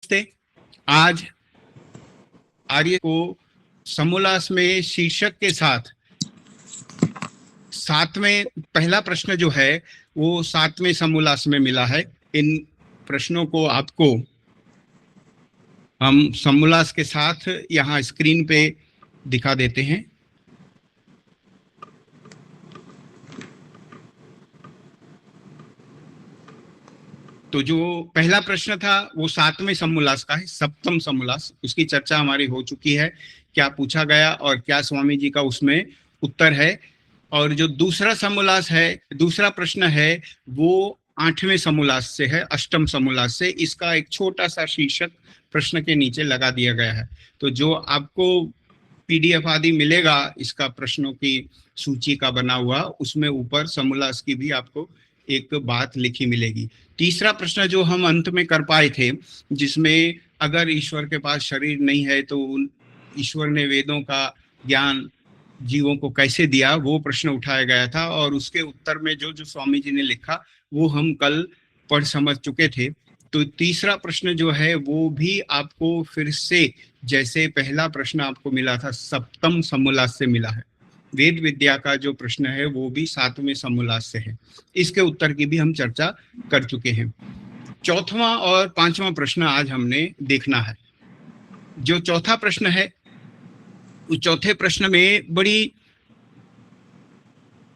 नमस्ते। आज आर्य को समोल्लास में शीर्षक के साथ सातवें पहला प्रश्न जो है वो सातवें समोल्लास में मिला है। इन प्रश्नों को आपको हम समोल्लास के साथ यहाँ स्क्रीन पे दिखा देते हैं। तो जो पहला प्रश्न था वो सातवें समोल्लास का है, सप्तम समोल्लास। उसकी चर्चा हमारी हो चुकी है, क्या पूछा गया और क्या स्वामी जी का उसमें उत्तर है। और जो दूसरा समोल्लास है, दूसरा प्रश्न है, वो आठवें समोल्लास से है, अष्टम समोल्लास से। इसका एक छोटा सा शीर्षक प्रश्न के नीचे लगा दिया गया है। तो जो आपको पीडीएफ आदि मिलेगा इसका प्रश्नों की सूची का बना हुआ, उसमें ऊपर समोल्लास की भी आपको एक बात लिखी मिलेगी। तीसरा प्रश्न जो हम अंत में कर पाए थे, जिसमें अगर ईश्वर के पास शरीर नहीं है तो ईश्वर ने वेदों का ज्ञान जीवों को कैसे दिया, वो प्रश्न उठाया गया था। और उसके उत्तर में जो जो स्वामी जी ने लिखा वो हम कल पढ़ समझ चुके थे। तो तीसरा प्रश्न जो है वो भी आपको फिर से, जैसे पहला प्रश्न आपको मिला था, सप्तम समोल्लास से मिला है। वेद विद्या का जो प्रश्न है वो भी सातवें समोल्लास से है। इसके उत्तर की भी हम चर्चा कर चुके हैं। चौथा और पांचवा प्रश्न आज हमने देखना है। जो चौथा प्रश्न है, उस चौथे प्रश्न में बड़ी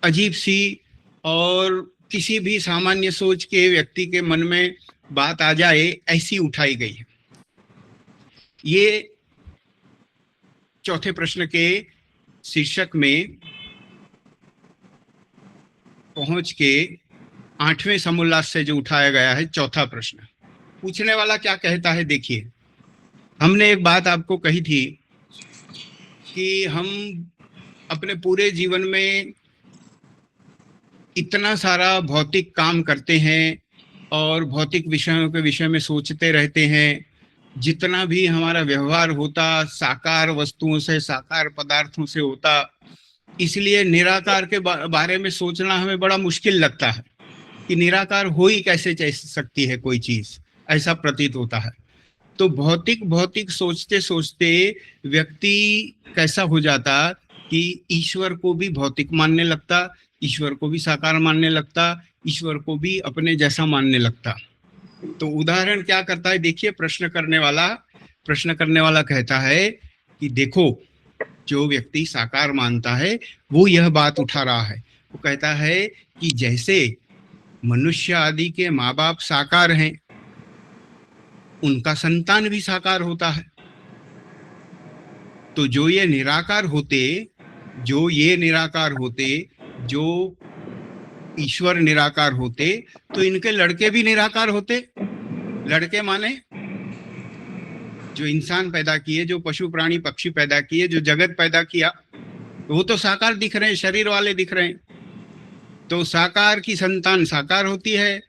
अजीब सी और किसी भी सामान्य सोच के व्यक्ति के मन में बात आ जाए ऐसी उठाई गई है। ये चौथे प्रश्न के शीर्षक में पहुंच के आठवें समोल्लास से जो उठाया गया है चौथा प्रश्न, पूछने वाला क्या कहता है। देखिए, हमने एक बात आपको कही थी कि हम अपने पूरे जीवन में इतना सारा भौतिक काम करते हैं और भौतिक विषयों के विषय में सोचते रहते हैं। जितना भी हमारा व्यवहार होता साकार वस्तुओं से, साकार पदार्थों से होता, इसलिए निराकार के बारे में सोचना हमें बड़ा मुश्किल लगता है कि निराकार हो ही कैसे सकती है कोई चीज, ऐसा प्रतीत होता है। तो भौतिक भौतिक सोचते सोचते व्यक्ति कैसा हो जाता कि ईश्वर को भी भौतिक मानने लगता, ईश्वर को भी साकार मानने लगता, ईश्वर को भी अपने जैसा मानने लगता। तो उदाहरण क्या करता है, देखिए, प्रश्न करने वाला कहता है कि देखो, जो व्यक्ति साकार मानता है वो यह बात उठा रहा है। वो कहता है कि जैसे मनुष्य आदि के माँ बाप साकार हैं, उनका संतान भी साकार होता है। तो जो ये निराकार होते, जो ईश्वर निराकार होते, तो इनके लड़के भी निराकार होते। लड़के माने जो इंसान पैदा किए, जो पशु प्राणी पक्षी पैदा किए, जो जगत पैदा किया, वो तो साकार दिख रहे हैं, शरीर वाले दिख रहे हैं। तो साकार की संतान साकार होती है,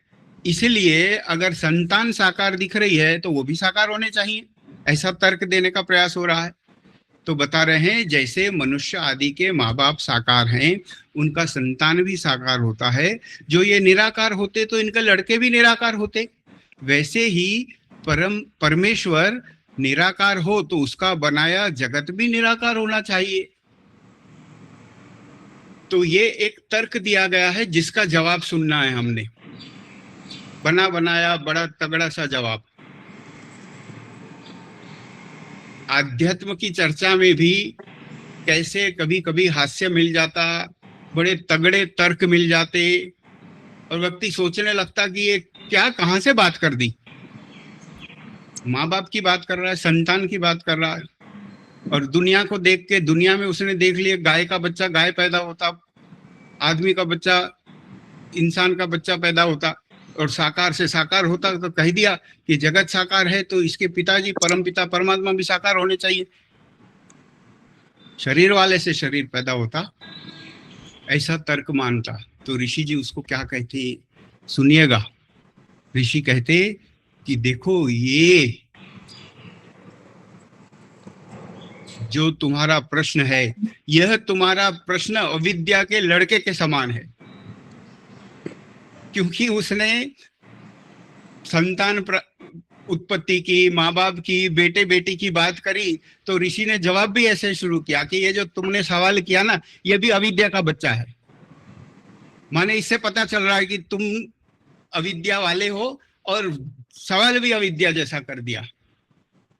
इसलिए अगर संतान साकार दिख रही है तो वो भी साकार होने चाहिए, ऐसा तर्क देने का प्रयास हो रहा है। तो बता रहे हैं जैसे मनुष्य आदि के माँ बाप साकार हैं, उनका संतान भी साकार होता है। जो ये निराकार होते तो इनके लड़के भी निराकार होते। वैसे ही परमेश्वर निराकार हो तो उसका बनाया जगत भी निराकार होना चाहिए। तो ये एक तर्क दिया गया है जिसका जवाब सुनना है हमने, बना बनाया बड़ा तगड़ा सा जवाब। आध्यात्म की चर्चा में भी कैसे कभी कभी हास्य मिल जाता, बड़े तगड़े तर्क मिल जाते और व्यक्ति सोचने लगता कि ये क्या, कहां से बात कर दी। माँ बाप की बात कर रहा है, संतान की बात कर रहा है, और दुनिया को देख के, दुनिया में उसने देख लिया गाय का बच्चा गाय पैदा होता, आदमी का बच्चा इंसान का बच्चा पैदा होता, और साकार से साकार होता। तो कह दिया कि जगत साकार है तो इसके पिताजी परम पिता परमात्मा भी साकार होने चाहिए, शरीर वाले से शरीर पैदा होता, ऐसा तर्क मानता। तो ऋषि जी उसको क्या कहते, सुनिएगा। ऋषि कहते कि देखो, ये जो तुम्हारा प्रश्न है, यह तुम्हारा प्रश्न अविद्या के लड़के के समान है, क्योंकि उसने संतान उत्पत्ति की, माँ बाप की, बेटे बेटी की बात करी, तो ऋषि ने जवाब भी ऐसे शुरू किया कि ये जो तुमने सवाल किया ना, ये भी अविद्या का बच्चा है। माने इससे पता चल रहा है कि तुम अविद्या वाले हो, और सवाल भी अविद्या जैसा कर दिया,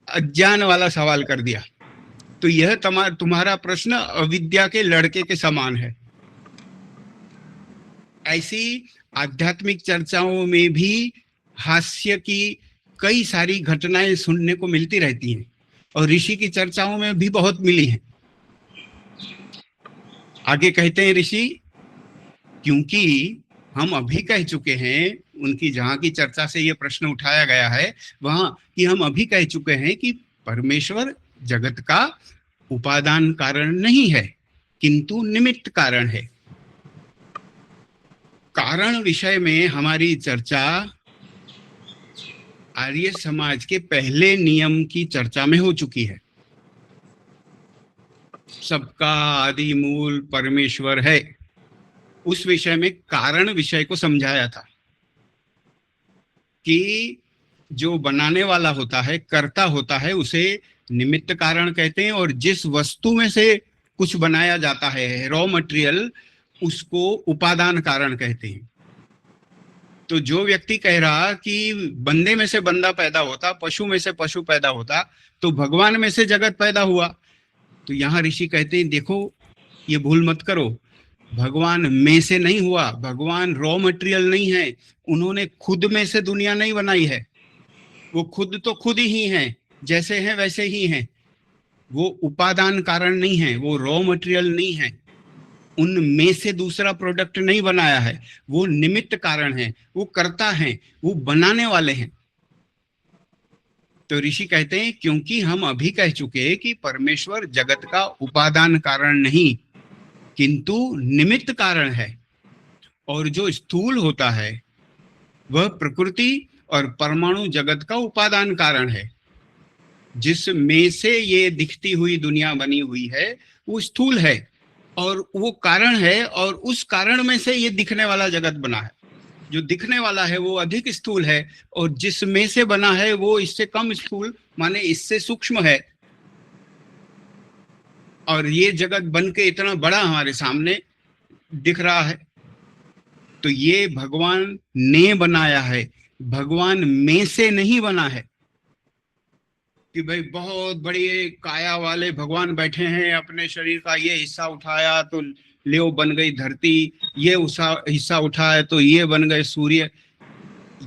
अज्ञान वाला सवाल कर दिया। तो यह तुम्हारा प्रश्न अविद्या के लड़के के समान है। ऐसी आध्यात्मिक चर्चाओं में भी हास्य की कई सारी घटनाएं सुनने को मिलती रहती हैं, और ऋषि की चर्चाओं में भी बहुत मिली हैं। आगे कहते हैं ऋषि, क्योंकि हम अभी कह चुके हैं, उनकी जहां की चर्चा से यह प्रश्न उठाया गया है वहां, कि हम अभी कह चुके हैं कि परमेश्वर जगत का उपादान कारण नहीं है, किंतु निमित्त कारण है। कारण विषय में हमारी चर्चा आर्य समाज के पहले नियम की चर्चा में हो चुकी है। सबका आदि मूल परमेश्वर है, उस विषय में कारण विषय को समझाया था कि जो बनाने वाला होता है, कर्ता होता है, उसे निमित्त कारण कहते हैं, और जिस वस्तु में से कुछ बनाया जाता है, रॉ मटेरियल, उसको उपादान कारण कहते हैं। तो जो व्यक्ति कह रहा कि बंदे में से बंदा पैदा होता, पशु में से पशु पैदा होता, तो भगवान में से जगत पैदा हुआ, तो यहाँ ऋषि कहते हैं देखो, ये भूल मत करो, भगवान में से नहीं हुआ, भगवान रॉ मटेरियल नहीं है, उन्होंने खुद में से दुनिया नहीं बनाई है। वो खुद तो खुद ही हैं, जैसे हैं वैसे ही हैं। वो उपादान कारण नहीं है, वो रॉ मटेरियल नहीं है, उनमें से दूसरा प्रोडक्ट नहीं बनाया है, वो निमित्त कारण है, वो कर्ता है, वो बनाने वाले हैं। तो ऋषि कहते हैं क्योंकि हम अभी कह चुके हैं कि परमेश्वर जगत का उपादान कारण नहीं किंतु निमित्त कारण है, और जो स्थूल होता है वह प्रकृति और परमाणु जगत का उपादान कारण है। जिसमें से ये दिखती हुई दुनिया बनी हुई है वो स्थूल है, और वो कारण है, और उस कारण में से ये दिखने वाला जगत बना है। जो दिखने वाला है वो अधिक स्थूल है, और जिसमें से बना है वो इससे कम स्थूल, माने इससे सूक्ष्म है। और ये जगत बन के इतना बड़ा हमारे सामने दिख रहा है, तो ये भगवान ने बनाया है, भगवान में से नहीं बना है कि भाई बहुत बड़ी काया वाले भगवान बैठे हैं, अपने शरीर का ये हिस्सा उठाया तो ले बन गई धरती, ये हिस्सा उठाया तो ये बन गए सूर्य।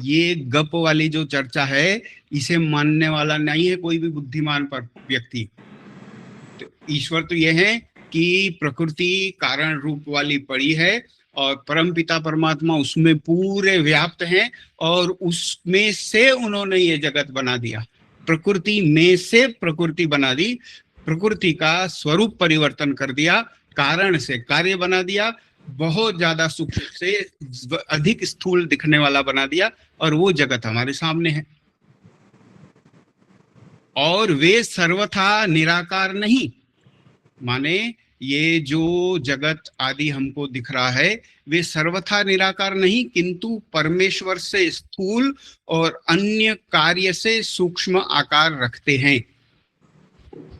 ये गप वाली जो चर्चा है, इसे मानने वाला नहीं है कोई भी बुद्धिमान पर व्यक्ति। तो ईश्वर तो यह है कि प्रकृति कारण रूप वाली पड़ी है, और परमपिता परमात्मा उसमें पूरे व्याप्त हैं, और उसमें से उन्होंने ये जगत बना दिया। प्रकृति में से प्रकृति बना दी, प्रकृति का स्वरूप परिवर्तन कर दिया, कारण से कार्य बना दिया, बहुत ज्यादा सूक्ष्म से अधिक स्थूल दिखने वाला बना दिया, और वो जगत हमारे सामने है। और वे सर्वथा निराकार नहीं, माने ये जो जगत आदि हमको दिख रहा है वे सर्वथा निराकार नहीं, किंतु परमेश्वर से स्थूल और अन्य कार्य से सूक्ष्म आकार रखते हैं।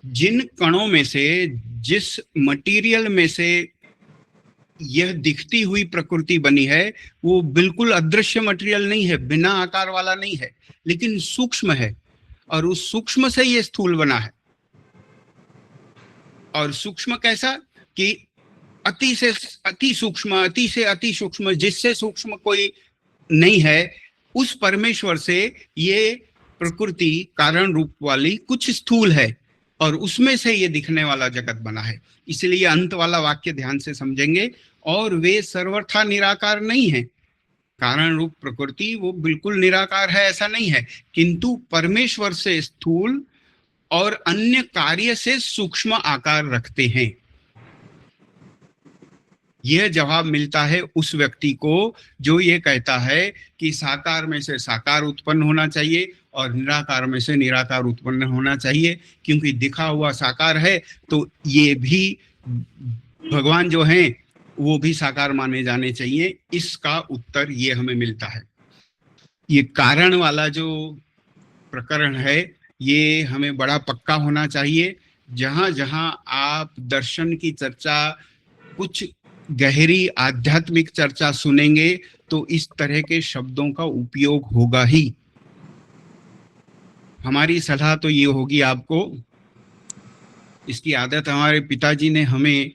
जिन कणों में से, जिस मटेरियल में से यह दिखती हुई प्रकृति बनी है वो बिल्कुल अदृश्य मटेरियल नहीं है, बिना आकार वाला नहीं है, लेकिन सूक्ष्म है, और उस सूक्ष्म से ये स्थूल बना है। और सूक्ष्म कैसा कि अति से अति सूक्ष्म, अति से अति सूक्ष्म, जिससे सूक्ष्म कोई नहीं है, उस परमेश्वर से ये प्रकृति कारण रूप वाली कुछ स्थूल है, और उसमें से ये दिखने वाला जगत बना है। इसलिए अंत वाला वाक्य ध्यान से समझेंगे, और वे सर्वथा निराकार नहीं है। कारण रूप प्रकृति वो बिल्कुल निराकार है ऐसा नहीं है, किंतु परमेश्वर से स्थूल और अन्य कार्य से सूक्ष्म आकार रखते हैं। यह जवाब मिलता है उस व्यक्ति को जो ये कहता है कि साकार में से साकार उत्पन्न होना चाहिए और निराकार में से निराकार उत्पन्न होना चाहिए, क्योंकि दिखा हुआ साकार है तो ये भी भगवान जो हैं वो भी साकार माने जाने चाहिए। इसका उत्तर ये हमें मिलता है। ये कारण वाला जो प्रकरण है, ये हमें बड़ा पक्का होना चाहिए। जहां जहां आप दर्शन की चर्चा, कुछ गहरी आध्यात्मिक चर्चा सुनेंगे तो इस तरह के शब्दों का उपयोग होगा ही। हमारी सलाह तो ये होगी आपको, इसकी आदत हमारे पिताजी ने हमें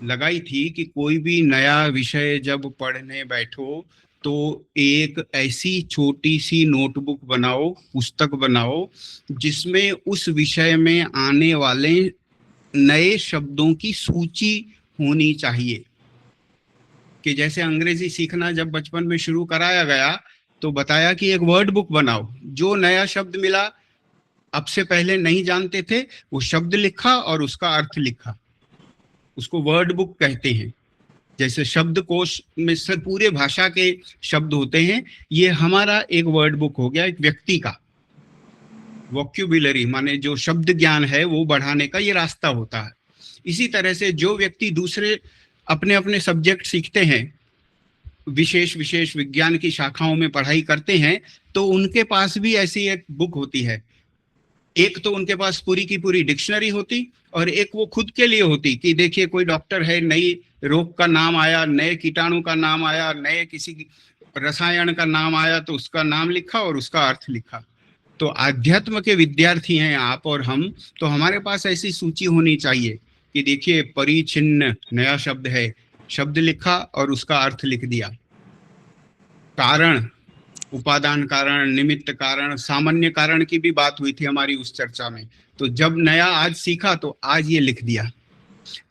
लगाई थी कि कोई भी नया विषय जब पढ़ने बैठो तो एक ऐसी छोटी सी नोटबुक बनाओ, पुस्तक बनाओ, जिसमें उस विषय में आने वाले नए शब्दों की सूची होनी चाहिए। कि जैसे अंग्रेजी सीखना जब बचपन में शुरू कराया गया तो बताया कि एक वर्ड बुक बनाओ, जो नया शब्द मिला अब से पहले नहीं जानते थे वो शब्द लिखा और उसका अर्थ लिखा, उसको वर्ड बुक कहते हैं। जैसे शब्दकोश में से पूरे भाषा के शब्द होते हैं, ये हमारा एक वर्ड बुक हो गया, एक व्यक्ति का वोक्यूबुलरी माने जो शब्द ज्ञान है वो बढ़ाने का ये रास्ता होता है। इसी तरह से जो व्यक्ति दूसरे अपने अपने सब्जेक्ट सीखते हैं, विशेष विशेष विज्ञान की शाखाओं में पढ़ाई करते हैं, तो उनके पास भी ऐसी एक बुक होती है। एक तो उनके पास पूरी की पूरी डिक्शनरी होती और एक वो खुद के लिए होती कि देखिए कोई डॉक्टर है, नई रोग का नाम आया, नए कीटाणु का नाम आया, नए किसी रसायन का नाम आया तो उसका नाम लिखा और उसका अर्थ लिखा। तो आध्यात्म के विद्यार्थी हैं आप और हम, तो हमारे पास ऐसी सूची होनी चाहिए कि देखिए परिचिन्न नया शब्द है, शब्द लिखा और उसका अर्थ लिख दिया। कारण, उपादान कारण, निमित्त कारण, सामान्य कारण की भी बात हुई थी हमारी उस चर्चा में, तो जब नया आज सीखा तो आज ये लिख दिया।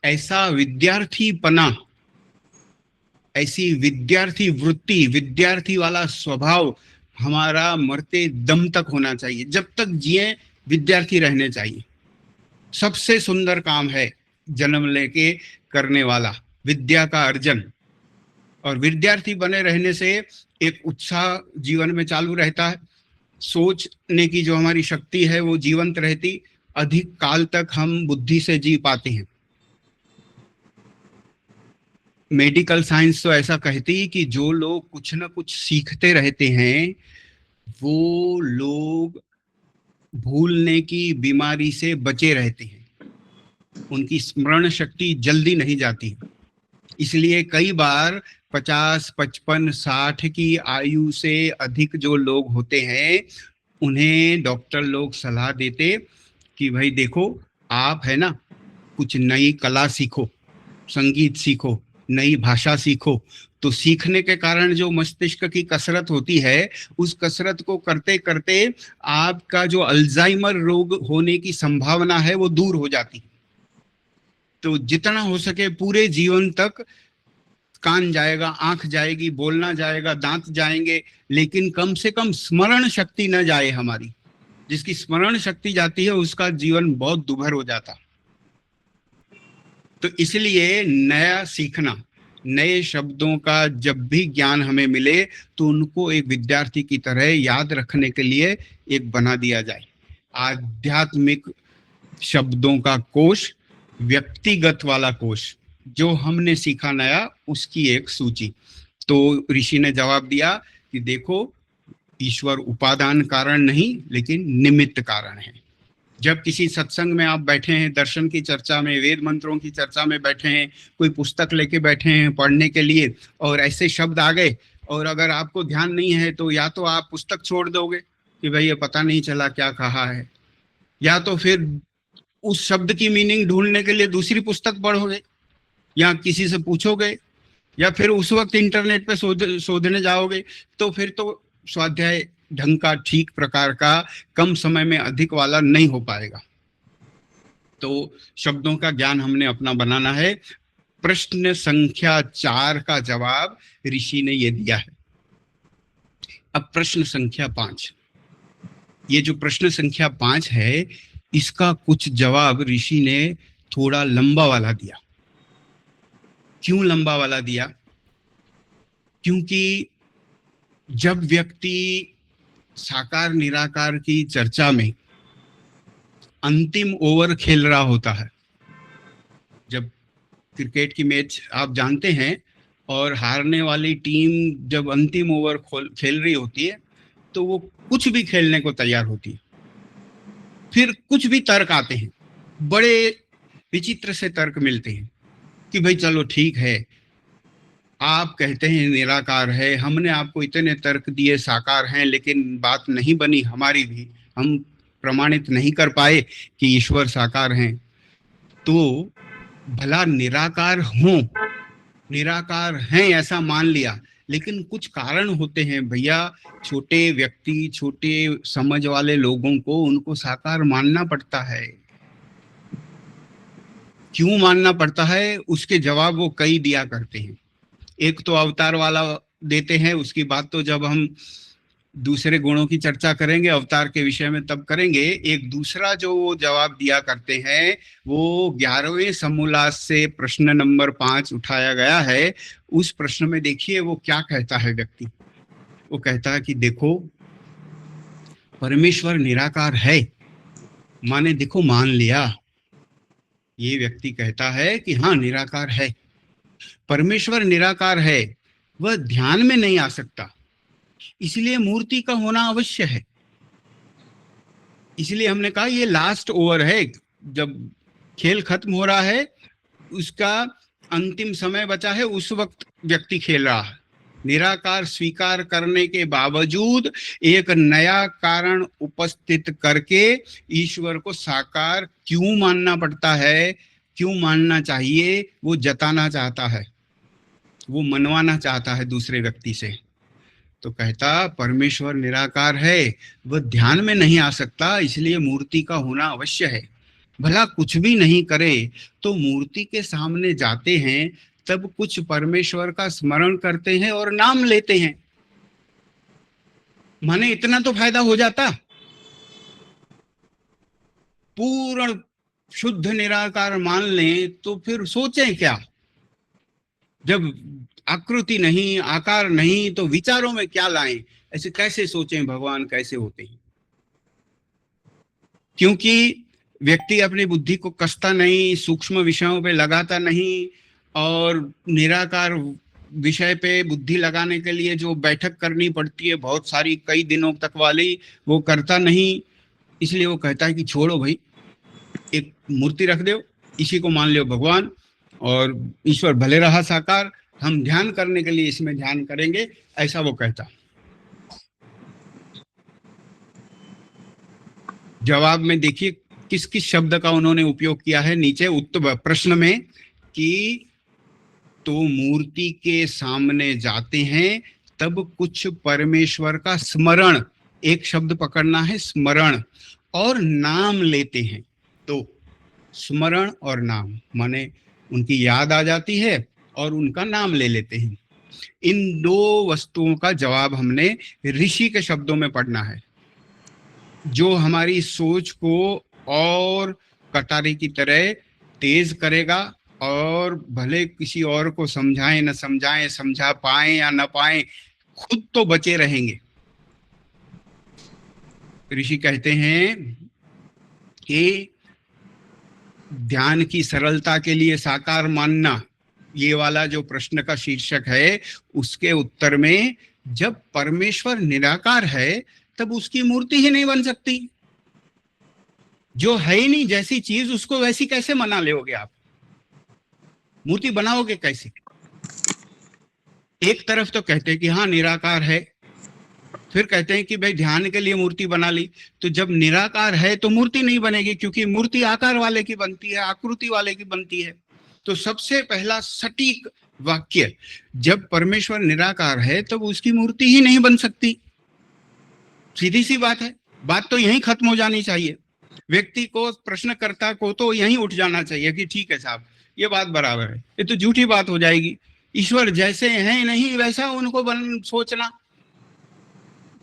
ऐसा विद्यार्थीपना, ऐसी विद्यार्थी वृत्ति, विद्यार्थी वाला स्वभाव हमारा मरते दम तक होना चाहिए। जब तक जिए विद्यार्थी रहने चाहिए। सबसे सुंदर काम है जन्म लेके करने वाला विद्या का अर्जन, और विद्यार्थी बने रहने से एक उत्साह जीवन में चालू रहता है, सोचने की जो हमारी शक्ति है वो जीवंत रहती, अधिक काल तक हम बुद्धि से जी पाते हैं। मेडिकल साइंस तो ऐसा कहती कि जो लोग कुछ ना कुछ सीखते रहते हैं वो लोग भूलने की बीमारी से बचे रहते हैं, उनकी स्मरण शक्ति जल्दी नहीं जाती। इसलिए कई बार 50, 55, 60 की आयु से अधिक जो लोग होते हैं उन्हें डॉक्टर लोग सलाह देते कि भाई देखो आप है ना कुछ नई कला सीखो, संगीत सीखो, नई भाषा सीखो। तो सीखने के कारण जो मस्तिष्क की कसरत होती है, उस कसरत को करते करते आपका जो अल्जाइमर रोग होने की संभावना है वो दूर हो जाती। तो जितना हो सके पूरे जीवन तक कान जाएगा, आंख जाएगी, बोलना जाएगा, दांत जाएंगे, लेकिन कम से कम स्मरण शक्ति न जाए हमारी। जिसकी स्मरण शक्ति जाती है उसका जीवन बहुत दुभर हो जाता। तो इसलिए नया सीखना, नए शब्दों का जब भी ज्ञान हमें मिले तो उनको एक विद्यार्थी की तरह याद रखने के लिए एक बना दिया जाए आध्यात्मिक शब्दों का कोश, व्यक्तिगत वाला कोश, जो हमने सीखा नया उसकी एक सूची। तो ऋषि ने जवाब दिया कि देखो ईश्वर उपादान कारण नहीं लेकिन निमित्त कारण है। जब किसी सत्संग में आप बैठे हैं, दर्शन की चर्चा में, वेद मंत्रों की चर्चा में बैठे हैं, कोई पुस्तक लेके बैठे हैं पढ़ने के लिए और ऐसे शब्द आ गए और अगर आपको ध्यान नहीं है तो या तो आप पुस्तक छोड़ दोगे कि भाई ये पता नहीं चला क्या कहा है, या तो फिर उस शब्द की मीनिंग ढूंढने के लिए दूसरी पुस्तक पढ़ोगे या किसी से पूछोगे या फिर उस वक्त इंटरनेट पे शोधने जाओगे। तो फिर तो स्वाध्याय ढंग का, ठीक प्रकार का, कम समय में अधिक वाला नहीं हो पाएगा। तो शब्दों का ज्ञान हमने अपना बनाना है। प्रश्न संख्या 4 का जवाब ऋषि ने ये दिया है। अब प्रश्न संख्या 5, ये जो प्रश्न संख्या 5 है इसका कुछ जवाब ऋषि ने थोड़ा लंबा वाला दिया। क्यों लंबा वाला दिया? क्योंकि जब व्यक्ति साकार निराकार की चर्चा में अंतिम ओवर खेल रहा होता है, जब क्रिकेट की मैच आप जानते हैं और हारने वाली टीम जब अंतिम ओवर खेल रही होती है तो वो कुछ भी खेलने को तैयार होती है। फिर कुछ भी तर्क आते हैं, बड़े विचित्र से तर्क मिलते हैं कि भाई चलो ठीक है, आप कहते हैं निराकार है, हमने आपको इतने तर्क दिए साकार हैं, लेकिन बात नहीं बनी हमारी भी, हम प्रमाणित नहीं कर पाए कि ईश्वर साकार हैं। तो भला निराकार हों, निराकार हैं ऐसा मान लिया, लेकिन कुछ कारण होते हैं भैया। छोटे व्यक्ति, छोटे समझ वाले लोगों को उनको साकार मानना पड़ता है। क्यों मानना पड़ता है, उसके जवाब वो कई दिया करते हैं। एक तो अवतार वाला देते हैं, उसकी बात तो जब हम दूसरे गुणों की चर्चा करेंगे अवतार के विषय में तब करेंगे। एक दूसरा जो वो जवाब दिया करते हैं, वो 11वें समोल्लास से प्रश्न नंबर 5 उठाया गया है। उस प्रश्न में देखिए वो क्या कहता है व्यक्ति। वो कहता है कि देखो, परमेश्वर निराकार है, माने देखो मान लिया। ये व्यक्ति कहता है कि हाँ निराकार है, परमेश्वर निराकार है, वह ध्यान में नहीं आ सकता, इसलिए मूर्ति का होना अवश्य है। इसलिए हमने कहा ये लास्ट ओवर है, जब खेल खत्म हो रहा है, उसका अंतिम समय बचा है, उस वक्त व्यक्ति खेल रहा है। निराकार स्वीकार करने के बावजूद एक नया कारण उपस्थित करके ईश्वर को साकार क्यों मानना पड़ता है, क्यों मानना चाहिए, वो जताना चाहता है, वो मनवाना चाहता है दूसरे व्यक्ति से। तो कहता परमेश्वर निराकार है, वह ध्यान में नहीं आ सकता, इसलिए मूर्ति का होना अवश्य है। भला कुछ भी नहीं करे तो मूर्ति के सामने जाते हैं, तब कुछ परमेश्वर का स्मरण करते हैं और नाम लेते हैं, माने इतना तो फायदा हो जाता। पूर्ण शुद्ध निराकार मान लें तो फिर सोचें क्या। जब आकृति नहीं, आकार नहीं, तो विचारों में क्या लाएं, ऐसे कैसे सोचें भगवान कैसे होते हैं। क्योंकि व्यक्ति अपनी बुद्धि को कसता नहीं, सूक्ष्म विषयों पे लगाता नहीं, और निराकार विषय पे बुद्धि लगाने के लिए जो बैठक करनी पड़ती है बहुत सारी, कई दिनों तक वाली, वो करता नहीं। इसलिए वो कहता है कि छोड़ो भाई, एक मूर्ति रख दो, इसी को मान लो भगवान, और ईश्वर भले रहा साकार, हम ध्यान करने के लिए इसमें ध्यान करेंगे, ऐसा वो कहता। जवाब में देखिए किस किस शब्द का उन्होंने उपयोग किया है नीचे उत्तर प्रश्न में, कि तो मूर्ति के सामने जाते हैं तब कुछ परमेश्वर का स्मरण, एक शब्द पकड़ना है स्मरण, और नाम लेते हैं। तो स्मरण और नाम माने उनकी याद आ जाती है और उनका नाम ले लेते हैं। इन दो वस्तुओं का जवाब हमने ऋषि के शब्दों में पढ़ना है, जो हमारी सोच को और कटारी की तरह तेज करेगा, और भले किसी और को समझाएं न समझाएं, समझा पाए या न पाए, खुद तो बचे रहेंगे। ऋषि कहते हैं कि ध्यान की सरलता के लिए साकार मानना, ये वाला जो प्रश्न का शीर्षक है, उसके उत्तर में जब परमेश्वर निराकार है तब उसकी मूर्ति ही नहीं बन सकती। जो है ही नहीं जैसी चीज, उसको वैसी कैसे मना लोगे आप, मूर्ति बनाओगे कैसे। एक तरफ तो कहते हैं कि हाँ निराकार है, फिर कहते हैं कि भाई ध्यान के लिए मूर्ति बना ली। तो जब निराकार है तो मूर्ति नहीं बनेगी, क्योंकि मूर्ति आकार वाले की बनती है, आकृति वाले की बनती है। तो सबसे पहला सटीक वाक्य, जब परमेश्वर निराकार है तब उसकी मूर्ति ही नहीं बन सकती। सीधी सी बात है, बात तो यहीं खत्म हो जानी चाहिए। व्यक्ति को, प्रश्नकर्ता को तो यहीं उठ जाना चाहिए कि ठीक है साहब, ये बात बराबर है, ये तो झूठी बात हो जाएगी। ईश्वर जैसे हैं नहीं वैसा उनको सोचना।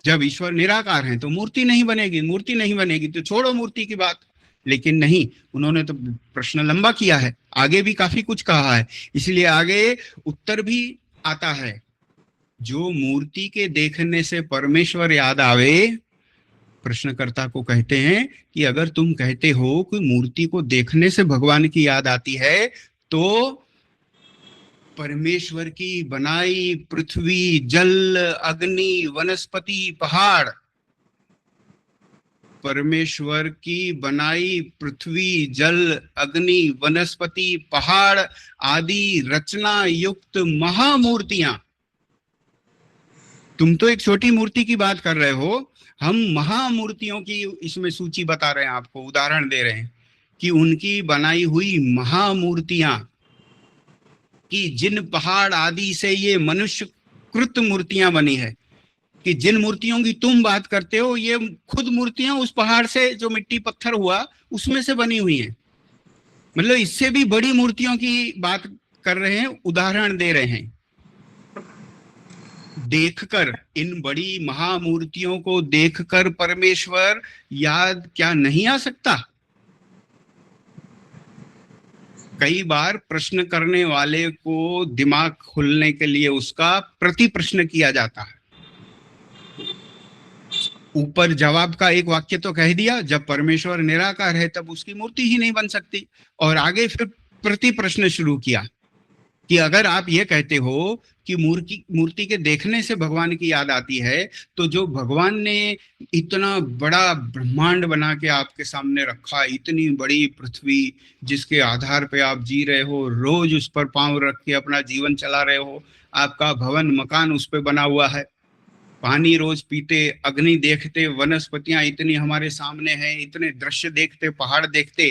जब ईश्वर निराकार हैं तो मूर्ति नहीं बनेगी, मूर्ति नहीं बनेगी तो छोड़ो मूर्ति की बात। लेकिन नहीं, उन्होंने तो प्रश्न लंबा किया है, आगे भी काफी कुछ कहा है, इसलिए आगे उत्तर भी आता है। जो मूर्ति के देखने से परमेश्वर याद आवे, प्रश्नकर्ता को कहते हैं कि अगर तुम कहते हो कि मूर्ति को देखने से भगवान की याद आती है, तो परमेश्वर की बनाई पृथ्वी, जल, अग्नि, वनस्पति, पहाड़, परमेश्वर की बनाई पृथ्वी, जल, अग्नि, वनस्पति, पहाड़ आदि रचना युक्त महामूर्तियां। तुम तो एक छोटी मूर्ति की बात कर रहे हो, हम महामूर्तियों की इसमें सूची बता रहे हैं, आपको उदाहरण दे रहे हैं कि उनकी बनाई हुई महामूर्तियां, कि जिन पहाड़ आदि से ये मनुष्य कृत मूर्तियां बनी है, कि जिन मूर्तियों की तुम बात करते हो ये खुद मूर्तियां उस पहाड़ से जो मिट्टी पत्थर हुआ उसमें से बनी हुई हैं। मतलब इससे भी बड़ी मूर्तियों की बात कर रहे हैं, उदाहरण दे रहे हैं। देखकर, इन बड़ी महामूर्तियों को देखकर परमेश्वर याद क्या नहीं आ सकता? कई बार प्रश्न करने वाले को दिमाग खुलने के लिए उसका प्रति प्रश्न किया जाता है। ऊपर जवाब का एक वाक्य तो कह दिया, जब परमेश्वर निराकार है तब उसकी मूर्ति ही नहीं बन सकती, और आगे फिर प्रति प्रश्न शुरू किया कि अगर आप ये कहते हो कि मूर्ति के देखने से भगवान की याद आती है, तो जो भगवान ने इतना बड़ा ब्रह्मांड बना के आपके सामने रखा, इतनी बड़ी पृथ्वी जिसके आधार पे आप जी रहे हो, रोज उस पर पांव रख के अपना जीवन चला रहे हो, आपका भवन मकान उस पे बना हुआ है, पानी रोज पीते, अग्नि देखते, वनस्पतियां इतनी हमारे सामने हैं, इतने दृश्य देखते, पहाड़ देखते,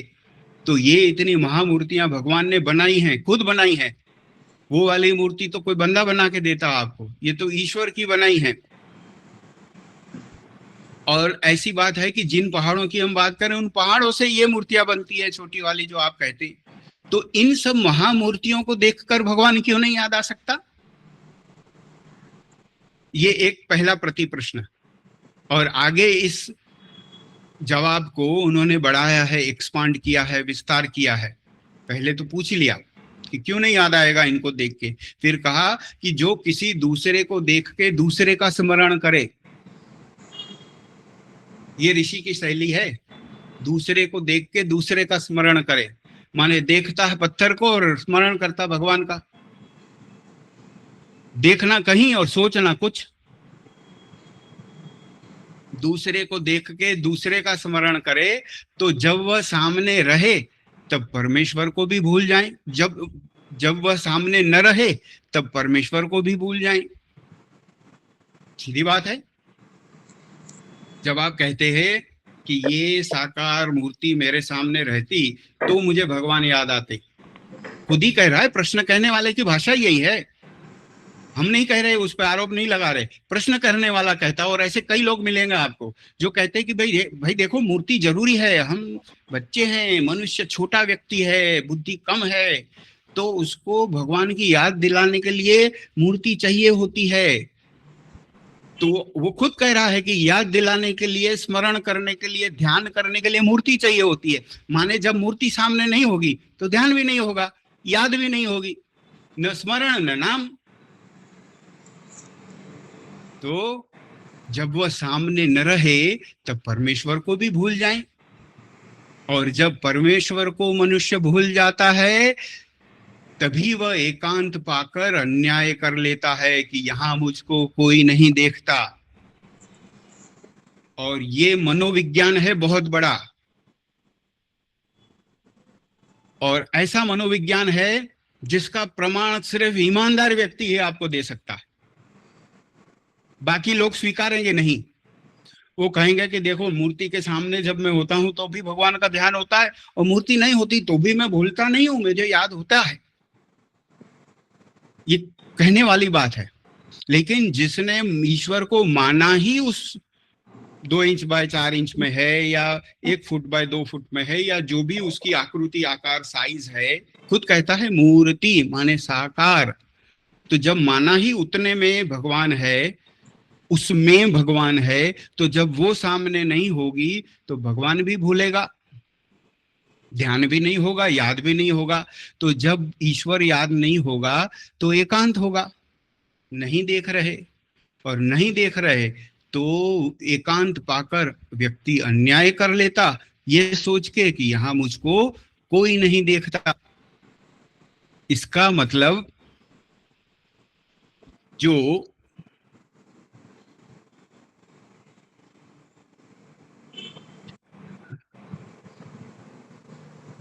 तो ये इतनी महामूर्तियां भगवान ने बनाई हैं, खुद बनाई हैं। वो वाली मूर्ति तो कोई बंदा बना के देता आपको, ये तो ईश्वर की बनाई है। और ऐसी बात है कि जिन पहाड़ों की हम बात करें उन पहाड़ों से ये मूर्तियां बनती है, छोटी वाली जो आप कहते, तो इन सब महामूर्तियों को देखकर भगवान क्यों नहीं याद आ सकता? ये एक पहला प्रति प्रश्न। और आगे इस जवाब को उन्होंने बढ़ाया है, एक्सपांड किया है, विस्तार किया है। पहले तो पूछ लिया कि क्यों नहीं याद आएगा इनको देख के, फिर कहा कि जो किसी दूसरे को देख के दूसरे का स्मरण करे, ये ऋषि की शैली है, दूसरे को देख के दूसरे का स्मरण करे, माने देखता है पत्थर को और स्मरण करता भगवान का, देखना कहीं और सोचना कुछ। दूसरे को देख के दूसरे का स्मरण करे, तो जब वह सामने रहे तब परमेश्वर को भी भूल जाएं, जब वह सामने न रहे तब परमेश्वर को भी भूल जाएं। सीधी बात है। जब आप कहते हैं कि ये साकार मूर्ति मेरे सामने रहती तो मुझे भगवान याद आते, खुद ही कह रहा है, प्रश्न कहने वाले की भाषा यही है, हम नहीं कह रहे, उस पर आरोप नहीं लगा रहे, प्रश्न करने वाला कहता। और ऐसे कई लोग मिलेंगे आपको जो कहते हैं कि भाई देखो मूर्ति जरूरी है, हम बच्चे हैं, मनुष्य छोटा व्यक्ति है, बुद्धि कम है, तो उसको भगवान की याद दिलाने के लिए मूर्ति चाहिए होती है। तो वो खुद कह रहा है कि याद दिलाने के लिए, स्मरण करने के लिए, ध्यान करने के लिए मूर्ति चाहिए होती है। माने जब मूर्ति सामने नहीं होगी तो ध्यान भी नहीं होगा, याद भी नहीं होगी, न स्मरण न नाम। तो जब वह सामने न रहे तब परमेश्वर को भी भूल जाएं, और जब परमेश्वर को मनुष्य भूल जाता है तभी वह एकांत पाकर अन्याय कर लेता है कि यहां मुझको कोई नहीं देखता। और ये मनोविज्ञान है बहुत बड़ा, और ऐसा मनोविज्ञान है जिसका प्रमाण सिर्फ ईमानदार व्यक्ति ही आपको दे सकता है, बाकी लोग स्वीकारेंगे नहीं। वो कहेंगे कि देखो मूर्ति के सामने जब मैं होता हूं तो भी भगवान का ध्यान होता है, और मूर्ति नहीं होती तो भी मैं भूलता नहीं हूं, मुझे याद होता है। ये कहने वाली बात है। लेकिन जिसने ईश्वर को माना ही उस 2 इंच बाय 4 इंच में है, या 1 फुट बाय 2 फुट में है, या जो भी उसकी आकृति आकार साइज है, खुद कहता है मूर्ति माने साकार। तो जब माना ही उतने में भगवान है, उसमें भगवान है, तो जब वो सामने नहीं होगी तो भगवान भी भूलेगा, ध्यान भी नहीं होगा, याद भी नहीं होगा। तो जब ईश्वर याद नहीं होगा तो एकांत होगा, नहीं देख रहे, और नहीं देख रहे तो एकांत पाकर व्यक्ति अन्याय कर लेता, ये सोच के कि यहां मुझको कोई नहीं देखता। इसका मतलब जो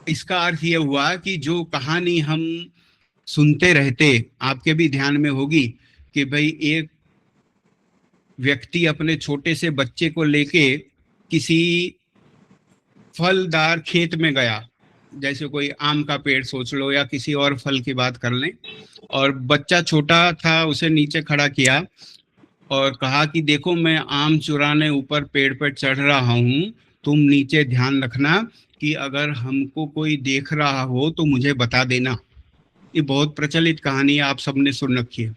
इसका अर्थ ये हुआ कि जो कहानी हम सुनते रहते, आपके भी ध्यान में होगी कि भाई एक व्यक्ति अपने छोटे से बच्चे को लेके किसी फलदार खेत में गया, जैसे कोई आम का पेड़ सोच लो या किसी और फल की बात कर लें, और बच्चा छोटा था, उसे नीचे खड़ा किया और कहा कि देखो मैं आम चुराने ऊपर पेड़ पर चढ़ रहा हूं, तुम नीचे ध्यान रखना कि अगर हमको कोई देख रहा हो तो मुझे बता देना। ये बहुत प्रचलित कहानी है, आप सबने सुन रखी है।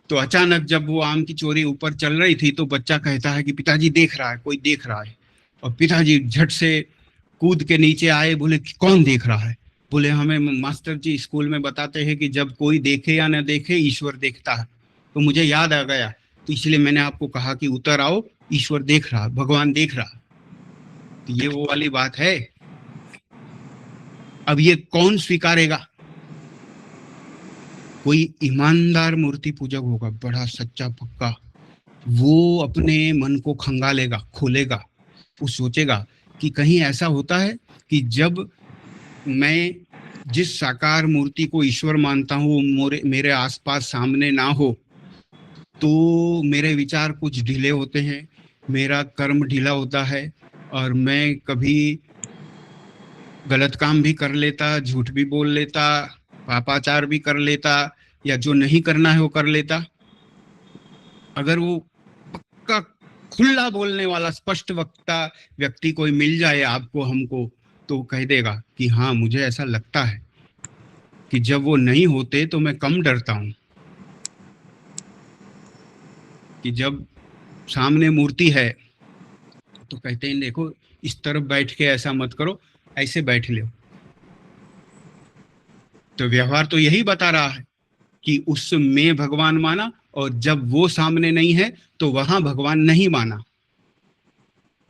तो अचानक जब वो आम की चोरी ऊपर चल रही थी तो बच्चा कहता है कि पिताजी देख रहा है, कोई देख रहा है। और पिताजी झट से कूद के नीचे आए, बोले कि कौन देख रहा है? बोले हमें मास्टर जी स्कूल में बताते हैं कि जब कोई देखे या न देखे ईश्वर देखता है। तो मुझे याद आ गया, तो इसलिए मैंने आपको कहा कि उतर आओ, ईश्वर देख रहा, भगवान देख रहा। तो ये वो वाली बात है। अब ये कौन स्वीकारेगा? कोई ईमानदार मूर्ति पूजक होगा, बड़ा सच्चा पक्का, वो अपने मन को खंगालेगा, खोलेगा। वो सोचेगा कि कहीं ऐसा होता है कि जब मैं जिस साकार मूर्ति को ईश्वर मानता हूँ वो मेरे आसपास सामने ना हो तो मेरे विचार कुछ ढीले होते हैं, मेरा कर्म ढीला होता है, और मैं कभी गलत काम भी कर लेता, झूठ भी बोल लेता, पापाचार भी कर लेता, या जो नहीं करना है वो कर लेता। अगर वो पक्का खुला बोलने वाला स्पष्ट वक्ता व्यक्ति कोई मिल जाए आपको, हमको, तो कह देगा कि हाँ मुझे ऐसा लगता है कि जब वो नहीं होते तो मैं कम डरता हूं, कि जब सामने मूर्ति है तो कहते हैं देखो इस तरफ बैठ के ऐसा मत करो, ऐसे बैठ लो। तो व्यवहार तो यही बता रहा है कि उसमें भगवान माना, और जब वो सामने नहीं है तो वहां भगवान नहीं माना।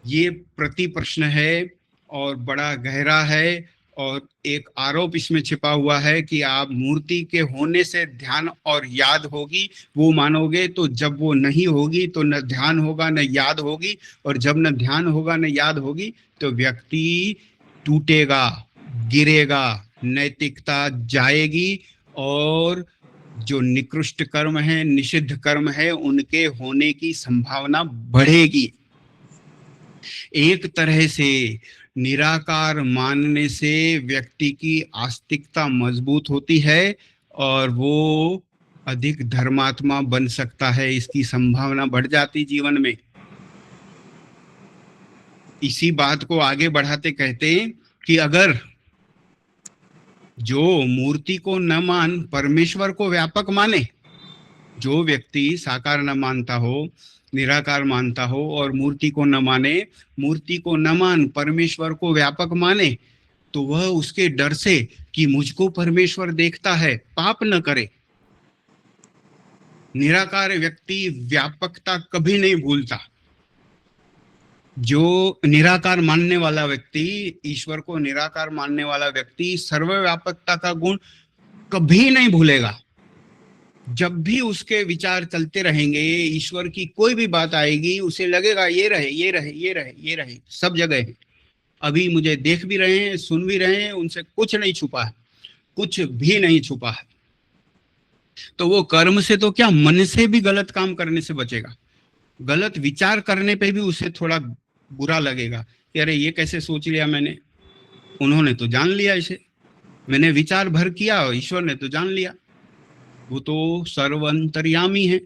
ये प्रति प्रश्न है और बड़ा गहरा है, और एक आरोप इसमें छिपा हुआ है कि आप मूर्ति के होने से ध्यान और याद होगी वो मानोगे, तो जब वो नहीं होगी तो न ध्यान होगा न याद होगी, और जब न ध्यान होगा न याद होगी तो व्यक्ति टूटेगा, गिरेगा, नैतिकता जाएगी, और जो निकृष्ट कर्म है, निषिद्ध कर्म है, उनके होने की संभावना बढ़ेगी। एक तरह से निराकार मानने से व्यक्ति की आस्तिकता मजबूत होती है और वो अधिक धर्मात्मा बन सकता है, इसकी संभावना बढ़ जाती जीवन में। इसी बात को आगे बढ़ाते कहते हैं कि अगर जो मूर्ति को न मान परमेश्वर को व्यापक माने, जो व्यक्ति साकार न मानता हो, निराकार मानता हो, और मूर्ति को न माने, मूर्ति को न मान परमेश्वर को व्यापक माने, तो वह उसके डर से कि मुझको परमेश्वर देखता है पाप न करे। निराकार व्यक्ति व्यापकता कभी नहीं भूलता। जो निराकार मानने वाला व्यक्ति, ईश्वर को निराकार मानने वाला व्यक्ति सर्वव्यापकता का गुण कभी नहीं भूलेगा। जब भी उसके विचार चलते रहेंगे, ईश्वर की कोई भी बात आएगी, उसे लगेगा ये रहे ये रहे ये रहे ये रहे, सब जगह है, अभी मुझे देख भी रहे हैं, सुन भी रहे हैं, उनसे कुछ नहीं छुपा है, कुछ भी नहीं छुपा है। तो वो कर्म से तो क्या, मन से भी गलत काम करने से बचेगा। गलत विचार करने पे भी उसे थोड़ा बुरा लगेगा कि अरे ये कैसे सोच लिया मैंने, उन्होंने तो जान लिया इसे, मैंने विचार भर किया और ईश्वर ने तो जान लिया। वो तो सर्वंतर्यामी है।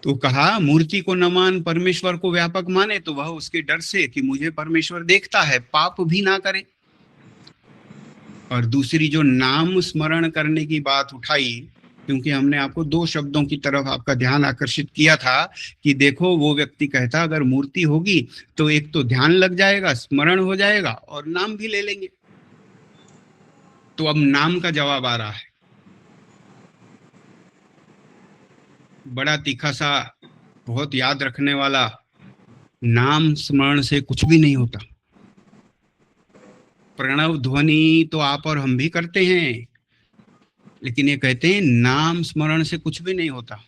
तो कहा मूर्ति को न मान परमेश्वर को व्यापक माने, तो वह उसके डर से कि मुझे परमेश्वर देखता है पाप भी ना करे। और दूसरी जो नाम स्मरण करने की बात उठाई, क्योंकि हमने आपको दो शब्दों की तरफ आपका ध्यान आकर्षित किया था कि देखो वो व्यक्ति कहता अगर मूर्ति होगी तो एक तो ध्यान लग जाएगा, स्मरण हो जाएगा, और नाम भी ले लेंगे। तो अब नाम का जवाब आ रहा है, बड़ा तीखा सा, बहुत याद रखने वाला। नाम स्मरण से कुछ भी नहीं होता। प्रणव ध्वनि तो आप और हम भी करते हैं, लेकिन ये कहते हैं नाम स्मरण से कुछ भी नहीं होता।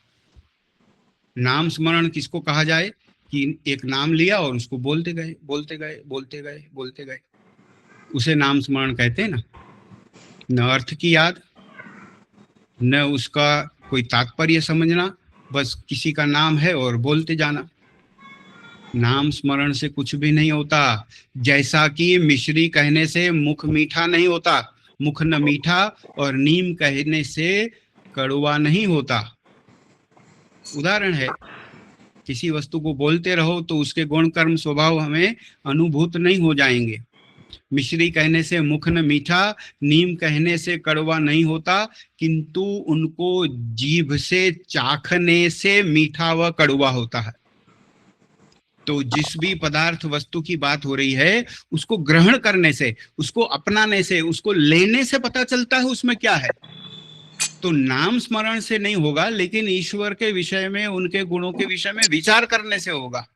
नाम स्मरण किसको कहा जाए कि एक नाम लिया और उसको बोलते गए बोलते गए बोलते गए बोलते गए, उसे नाम स्मरण कहते हैं ना। न अर्थ की याद, न उसका कोई तात्पर्य समझना, बस किसी का नाम है और बोलते जाना। नाम स्मरण से कुछ भी नहीं होता। जैसा कि मिश्री कहने से मुख मीठा नहीं होता, मुख न मीठा, और नीम कहने से कड़वा नहीं होता। उदाहरण है, किसी वस्तु को बोलते रहो तो उसके गुण कर्म स्वभाव हमें अनुभूत नहीं हो जाएंगे। मिश्री कहने से मुख न मीठा, नीम कहने से कड़वा नहीं होता, किंतु उनको जीभ से चाखने से मीठा व कड़वा होता है। तो जिस भी पदार्थ वस्तु की बात हो रही है, उसको ग्रहण करने से, उसको अपनाने से, उसको लेने से पता चलता है उसमें क्या है। तो नाम स्मरण से नहीं होगा, लेकिन ईश्वर के विषय में, उनके गुणों के विषय में विचार करने से होगा।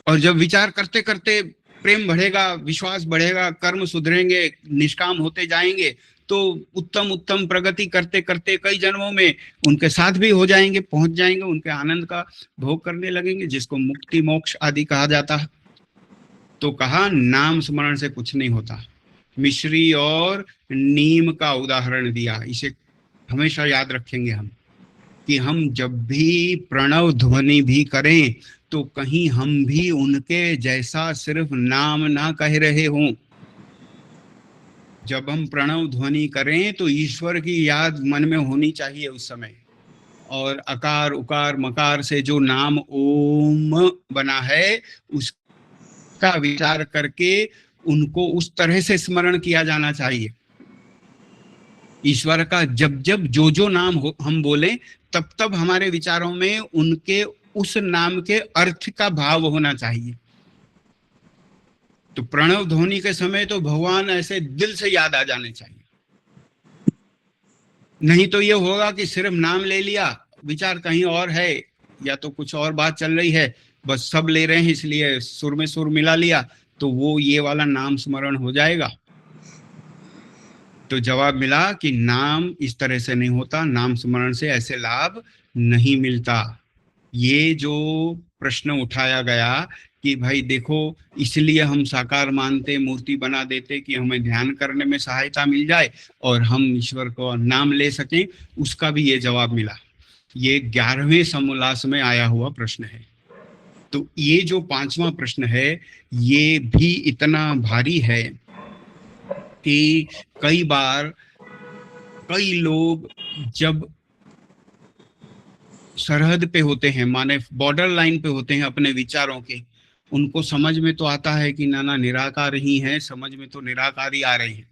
और जब विचार करते करते प्रेम बढ़ेगा, विश्वास बढ़ेगा, कर्म सुधरेंगे, निष्काम होते जाएंगे, तो उत्तम उत्तम प्रगति करते करते कई जन्मों में उनके साथ भी हो जाएंगे, पहुंच जाएंगे, उनके आनंद का भोग करने लगेंगे, जिसको मुक्ति मोक्ष आदि कहा जाता है। तो कहा नाम स्मरण से कुछ नहीं होता। मिश्री और नीम का उदाहरण दिया। इसे हमेशा याद रखेंगे हम, कि हम जब भी प्रणव ध्वनि भी करें तो कहीं हम भी उनके जैसा सिर्फ नाम ना कह रहे हों। जब हम प्रणव ध्वनि करें तो ईश्वर की याद मन में होनी चाहिए उस समय। और अकार उकार मकार से जो नाम ओम बना है, उसका विचार करके उनको उस तरह से स्मरण किया जाना चाहिए। ईश्वर का जब जब जो जो नाम हम बोले, तब तब हमारे विचारों में उनके उस नाम के अर्थ का भाव होना चाहिए। तो प्रणव ध्वनि के समय तो भगवान ऐसे दिल से याद आ जाने चाहिए। नहीं तो ये होगा कि सिर्फ नाम ले लिया, विचार कहीं और है, या तो कुछ और बात चल रही है, बस सब ले रहे हैं इसलिए सुर में सुर मिला लिया, तो वो ये वाला नाम स्मरण हो जाएगा। तो जवाब मिला कि नाम इस तरह से नहीं होता, नाम स्मरण से ऐसे लाभ नहीं मिलता। ये जो प्रश्न उठाया गया कि भाई देखो, इसलिए हम साकार मानते, मूर्ति बना देते कि हमें ध्यान करने में सहायता मिल जाए और हम ईश्वर को नाम ले सकें, उसका भी ये जवाब मिला। ये 11वें समोल्लास में आया हुआ प्रश्न है। तो ये जो 5वां प्रश्न है, ये भी इतना भारी है कि कई बार कई लोग जब सरहद पे होते हैं, माने बॉर्डर लाइन पे होते हैं अपने विचारों के, उनको समझ में तो आता है कि नाना निराकार ही है, समझ में तो निराकार ही आ रहे हैं।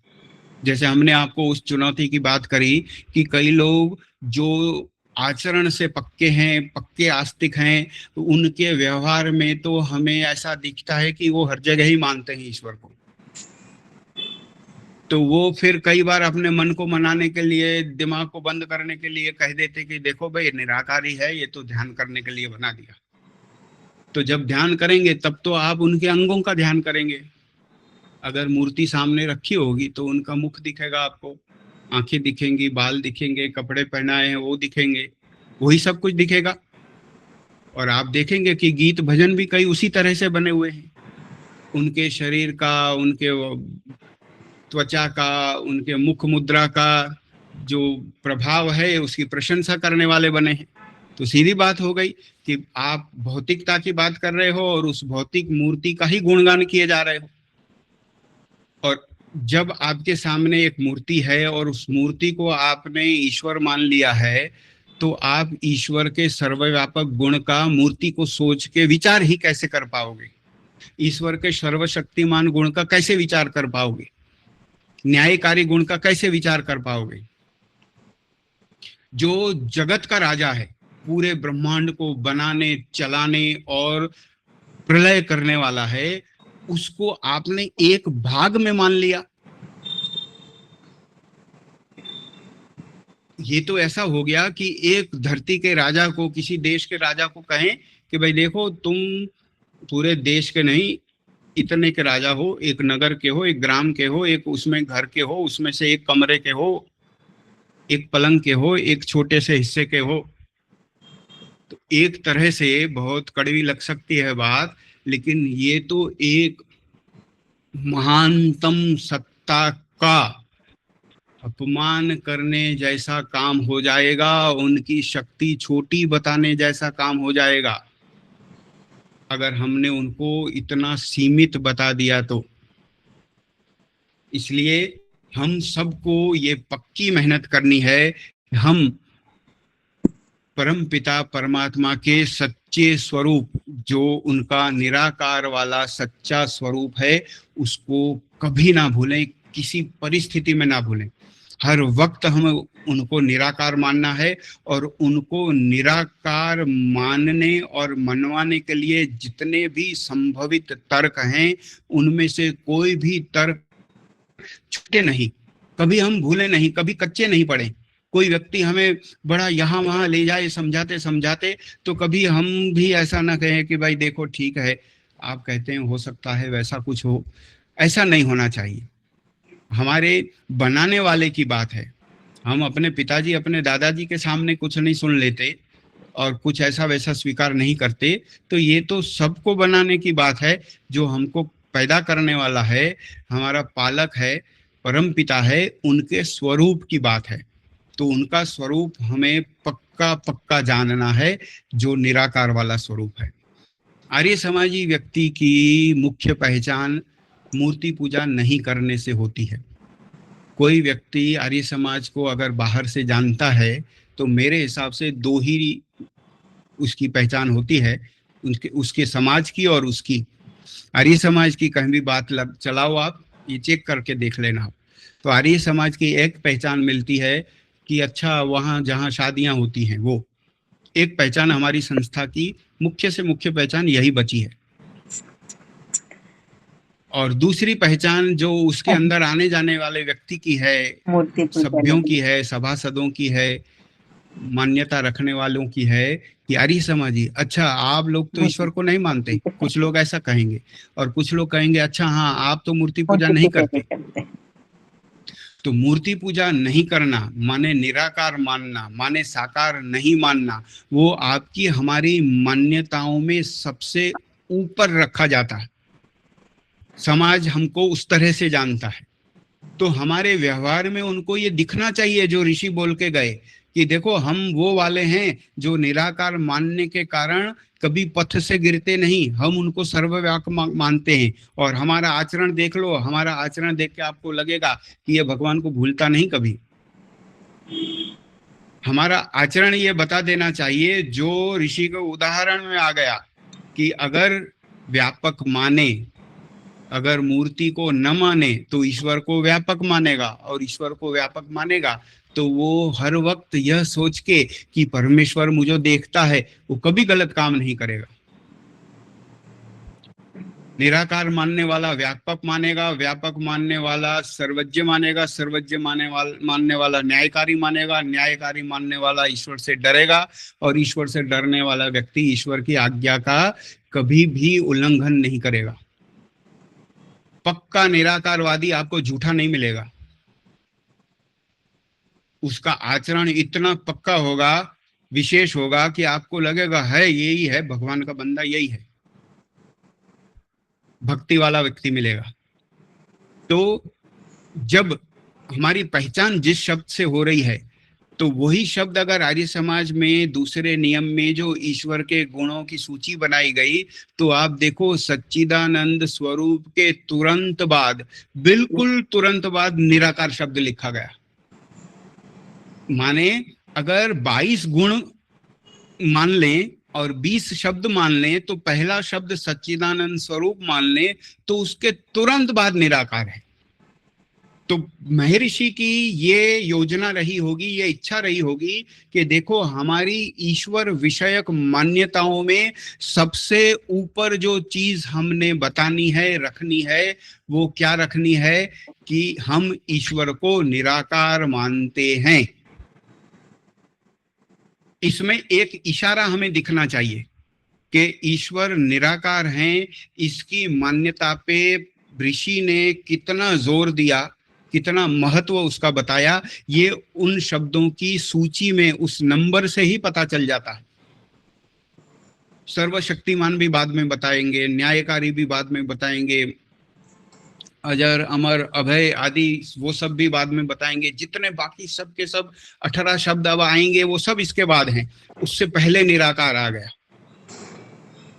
जैसे हमने आपको उस चुनौती की बात करी कि कई लोग जो आचरण से पक्के हैं, पक्के आस्तिक हैं, तो उनके व्यवहार में तो हमें ऐसा दिखता है कि वो हर जगह ही मानते हैं ईश्वर को। तो वो फिर कई बार अपने मन को मनाने के लिए, दिमाग को बंद करने के लिए कह देते कि देखो भाई निराकारी है, ये तो ध्यान करने के लिए बना दिया। तो जब ध्यान करेंगे तब तो आप उनके अंगों का ध्यान करेंगे। अगर मूर्ति सामने रखी होगी तो उनका मुख दिखेगा आपको, आंखें दिखेंगी, बाल दिखेंगे, कपड़े पहनाए हैं वो दिखेंगे, वही सब कुछ दिखेगा। और आप देखेंगे कि गीत भजन भी कई उसी तरह से बने हुए हैं। उनके शरीर का, उनके त्वचा का, उनके मुख मुद्रा का जो प्रभाव है, उसकी प्रशंसा करने वाले बने हैं। तो सीधी बात हो गई कि आप भौतिकता की बात कर रहे हो और उस भौतिक मूर्ति का ही गुणगान किए जा रहे हो। और जब आपके सामने एक मूर्ति है और उस मूर्ति को आपने ईश्वर मान लिया है, तो आप ईश्वर के सर्वव्यापक गुण का मूर्ति को सोच के विचार ही कैसे कर पाओगे? ईश्वर के सर्वशक्तिमान गुण का कैसे विचार कर पाओगे? न्यायकारी गुण का कैसे विचार कर पाओगे? जो जगत का राजा है, पूरे ब्रह्मांड को बनाने, चलाने और प्रलय करने वाला है, उसको आपने एक भाग में मान लिया। ये तो ऐसा हो गया कि एक धरती के राजा को, किसी देश के राजा को कहें कि भाई देखो, तुम पूरे देश के नहीं, इतने के राजा हो, एक नगर के हो, एक ग्राम के हो, एक उसमें घर के हो, उसमें से एक कमरे के हो, एक पलंग के हो, एक छोटे से हिस्से के हो। तो एक तरह से बहुत कड़वी लग सकती है बात, लेकिन ये तो एक महानतम सत्ता का अपमान करने जैसा काम हो जाएगा, उनकी शक्ति छोटी बताने जैसा काम हो जाएगा अगर हमने उनको इतना सीमित बता दिया तो। इसलिए हम सबको ये पक्की मेहनत करनी है, हम परम पिता परमात्मा के सच्चे स्वरूप, जो उनका निराकार वाला सच्चा स्वरूप है, उसको कभी ना भूलें, किसी परिस्थिति में ना भूलें। हर वक्त हमें उनको निराकार मानना है, और उनको निराकार मानने और मनवाने के लिए जितने भी संभवित तर्क हैं, उनमें से कोई भी तर्क छूटे नहीं, कभी हम भूले नहीं, कभी कच्चे नहीं पड़े। कोई व्यक्ति हमें बड़ा यहाँ वहां ले जाए समझाते समझाते, तो कभी हम भी ऐसा ना कहें कि भाई देखो ठीक है, आप कहते हैं हो सकता है वैसा कुछ हो। ऐसा नहीं होना चाहिए। हमारे बनाने वाले की बात है। हम अपने पिताजी अपने दादाजी के सामने कुछ नहीं सुन लेते और कुछ ऐसा वैसा स्वीकार नहीं करते, तो ये तो सबको बनाने की बात है। जो हमको पैदा करने वाला है, हमारा पालक है, परम पिता है, उनके स्वरूप की बात है। तो उनका स्वरूप हमें पक्का पक्का जानना है, जो निराकार वाला स्वरूप है। आर्य समाजी व्यक्ति की मुख्य पहचान मूर्ति पूजा नहीं करने से होती है। कोई व्यक्ति आर्य समाज को अगर बाहर से जानता है, तो मेरे हिसाब से दो ही उसकी पहचान होती है, उसके समाज की और उसकी। आर्य समाज की कहीं भी बात चलाओ आप, ये चेक करके देख लेना आप। तो आर्य समाज की एक पहचान मिलती है कि अच्छा वहाँ जहाँ शादियाँ होती हैं, वो एक पहचान हमारी संस्था की मुख्य से मुख्य पहचान यही बची है। और दूसरी पहचान जो उसके अंदर आने जाने वाले व्यक्ति की है, सभ्यों की है, सभासदों की है, मान्यता रखने वालों की है, कि आर्य समाजी, अच्छा आप लोग तो ईश्वर को नहीं मानते, कुछ लोग ऐसा कहेंगे। और कुछ लोग कहेंगे अच्छा हाँ आप तो मूर्ति पूजा नहीं करते। तो मूर्ति पूजा नहीं करना माने निराकार मानना, माने साकार नहीं मानना, वो आपकी हमारी मान्यताओं में सबसे ऊपर रखा जाता है। समाज हमको उस तरह से जानता है, तो हमारे व्यवहार में उनको ये दिखना चाहिए, जो ऋषि बोल के गए कि देखो हम वो वाले हैं जो निराकार मानने के कारण कभी पथ से गिरते नहीं, हम उनको सर्वव्यापक मानते हैं। और हमारा आचरण देख लो, हमारा आचरण देख के आपको लगेगा कि ये भगवान को भूलता नहीं कभी। हमारा आचरण ये बता देना चाहिए, जो ऋषि के उदाहरण में आ गया, कि अगर व्यापक माने, अगर मूर्ति को न माने तो ईश्वर को व्यापक मानेगा, और ईश्वर को व्यापक मानेगा तो वो हर वक्त यह सोच के कि परमेश्वर मुझे देखता है, वो कभी गलत काम नहीं करेगा। निराकार मानने वाला व्यापक मानेगा, व्यापक मानने वाला सर्वज्ञ मानेगा, सर्वज्ञ मानने वाला न्यायकारी मानेगा, न्यायकारी मानने वाला ईश्वर से डरेगा, और ईश्वर से डरने वाला व्यक्ति ईश्वर की आज्ञा का कभी भी उल्लंघन नहीं करेगा। पक्का निराकारवादी आपको झूठा नहीं मिलेगा। उसका आचरण इतना पक्का होगा, विशेष होगा, कि आपको लगेगा है यही है, भगवान का बंदा यही है, भक्ति वाला व्यक्ति मिलेगा। तो जब हमारी पहचान जिस शब्द से हो रही है, तो वही शब्द अगर आर्य समाज में दूसरे नियम में जो ईश्वर के गुणों की सूची बनाई गई, तो आप देखो सच्चिदानंद स्वरूप के तुरंत बाद, बिल्कुल तुरंत बाद निराकार शब्द लिखा गया। माने अगर 22 गुण मान लें और 20 शब्द मान लें, तो पहला शब्द सच्चिदानंद स्वरूप मान लें, तो उसके तुरंत बाद निराकार है। तो महर्षि की ये योजना रही होगी, ये इच्छा रही होगी कि देखो हमारी ईश्वर विषयक मान्यताओं में सबसे ऊपर जो चीज हमने बतानी है, रखनी है, वो क्या रखनी है, कि हम ईश्वर को निराकार मानते हैं। इसमें एक इशारा हमें दिखना चाहिए कि ईश्वर निराकार हैं। इसकी मान्यता पे ऋषि ने कितना जोर दिया, कितना महत्व उसका बताया, ये उन शब्दों की सूची में उस नंबर से ही पता चल जाता है। सर्वशक्तिमान भी बाद में बताएंगे, न्यायकारी भी बाद में बताएंगे, अजर अमर अभय आदि वो सब भी बाद में बताएंगे। जितने बाकी सब के सब 18 शब्द अब आएंगे वो सब इसके बाद हैं, उससे पहले निराकार आ गया।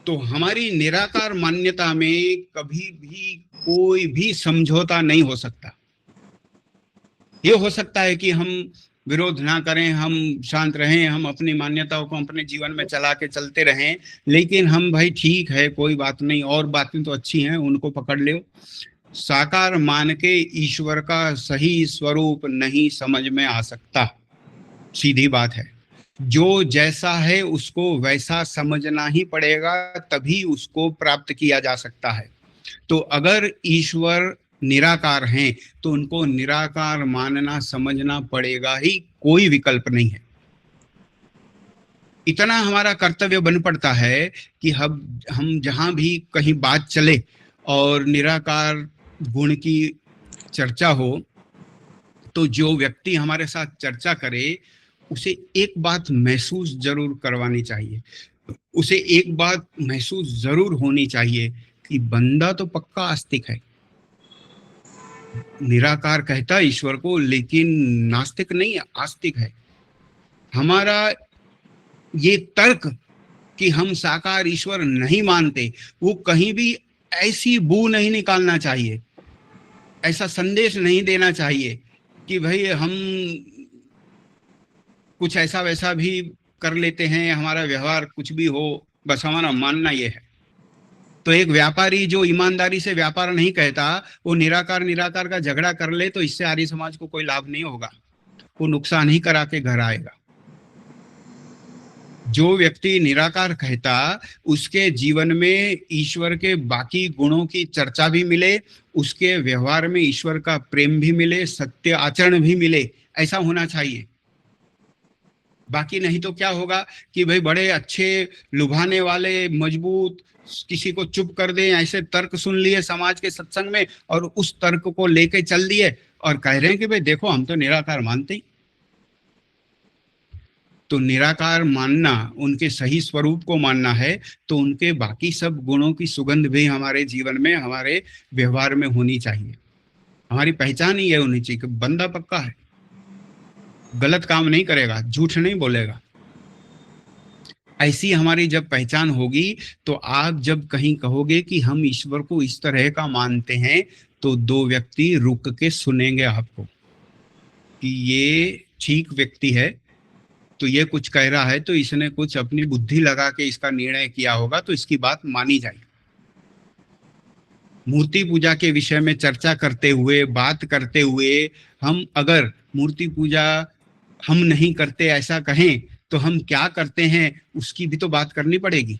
तो हमारी निराकार मान्यता में कभी भी कोई भी समझौता नहीं हो सकता। ये हो सकता है कि हम विरोध ना करें, हम शांत रहें, हम अपनी मान्यताओं को अपने जीवन में चला के चलते रहें, लेकिन हम भाई ठीक है कोई बात नहीं, और बातें तो अच्छी हैं उनको पकड़ लो। साकार मान के ईश्वर का सही स्वरूप नहीं समझ में आ सकता, सीधी बात है। जो जैसा है उसको वैसा समझना ही पड़ेगा, तभी उसको प्राप्त किया जा सकता है। तो अगर ईश्वर निराकार हैं तो उनको निराकार मानना समझना पड़ेगा ही, कोई विकल्प नहीं है। इतना हमारा कर्तव्य बन पड़ता है कि हम जहां भी कहीं बात चले और निराकार गुण की चर्चा हो, तो जो व्यक्ति हमारे साथ चर्चा करे उसे एक बात महसूस जरूर करवानी चाहिए, उसे एक बात महसूस जरूर होनी चाहिए कि बंदा तो पक्का आस्तिक है, निराकार कहता है ईश्वर को, लेकिन नास्तिक नहीं है, आस्तिक है। हमारा ये तर्क कि हम साकार ईश्वर नहीं मानते, वो कहीं भी ऐसी बू नहीं निकालना चाहिए, ऐसा संदेश नहीं देना चाहिए कि भाई हम कुछ ऐसा वैसा भी कर लेते हैं, हमारा व्यवहार कुछ भी हो, बस हमारा मानना ये है। तो एक व्यापारी जो ईमानदारी से व्यापार नहीं कहता, वो निराकार निराकार का झगड़ा कर ले तो इससे आर्य समाज को कोई लाभ नहीं होगा, वो नुकसान ही करा के घर आएगा। जो व्यक्ति निराकार कहता उसके जीवन में ईश्वर के बाकी गुणों की चर्चा भी मिले, उसके व्यवहार में ईश्वर का प्रेम भी मिले, सत्य आचरण भी मिले, ऐसा होना चाहिए। बाकी नहीं तो क्या होगा कि भाई बड़े अच्छे लुभाने वाले मजबूत किसी को चुप कर दे, ऐसे तर्क सुन लिए समाज के सत्संग में और उस तर्क को लेके चल दिए और कह रहे हैं कि भाई देखो हम तो निराकार मानते ही। तो निराकार मानना, उनके सही स्वरूप को मानना है तो उनके बाकी सब गुणों की सुगंध भी हमारे जीवन में, हमारे व्यवहार में होनी चाहिए। हमारी पहचान ही ये होनी चाहिए कि बंदा पक्का है, गलत काम नहीं करेगा, झूठ नहीं बोलेगा। ऐसी हमारी जब पहचान होगी तो आप जब कहीं कहोगे कि हम ईश्वर को इस तरह का मानते हैं, तो दो व्यक्ति रुक के सुनेंगे आपको कि ये ठीक व्यक्ति है, तो ये कुछ कह रहा है तो इसने कुछ अपनी बुद्धि लगा के इसका निर्णय किया होगा, तो इसकी बात मानी जाएगी। मूर्ति पूजा के विषय में चर्चा करते हुए, बात करते हुए, हम अगर मूर्ति पूजा हम नहीं करते ऐसा कहें तो हम क्या करते हैं उसकी भी तो बात करनी पड़ेगी।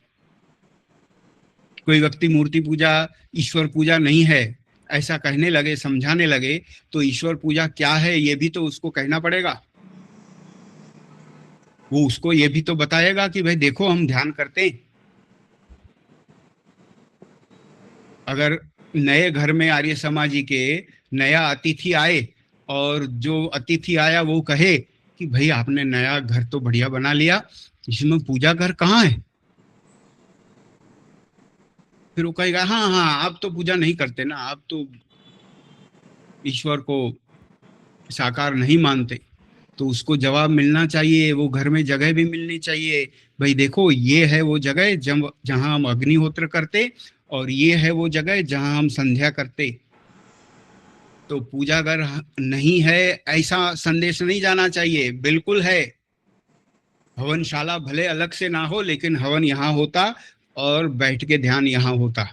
कोई व्यक्ति मूर्ति पूजा ईश्वर पूजा नहीं है ऐसा कहने लगे, समझाने लगे, तो ईश्वर पूजा क्या है ये भी तो उसको कहना पड़ेगा। वो उसको ये भी तो बताएगा कि भाई देखो हम ध्यान करते हैं। अगर नए घर में आर्य समाजी के नया अतिथि आए और जो अतिथि आया वो कहे कि भाई आपने नया घर तो बढ़िया बना लिया, इसमें पूजा घर कहाँ है? फिर वो कहेगा हाँ हाँ आप तो पूजा नहीं करते ना, आप तो ईश्वर को साकार नहीं मानते। तो उसको जवाब मिलना चाहिए, वो घर में जगह भी मिलनी चाहिए, भाई देखो ये है वो जगह जहां हम अग्निहोत्र करते और ये है वो जगह जहां हम संध्या करते। तो पूजा घर नहीं है ऐसा संदेश नहीं जाना चाहिए, बिल्कुल है। हवनशाला भले अलग से ना हो लेकिन हवन यहाँ होता और बैठ के ध्यान यहाँ होता,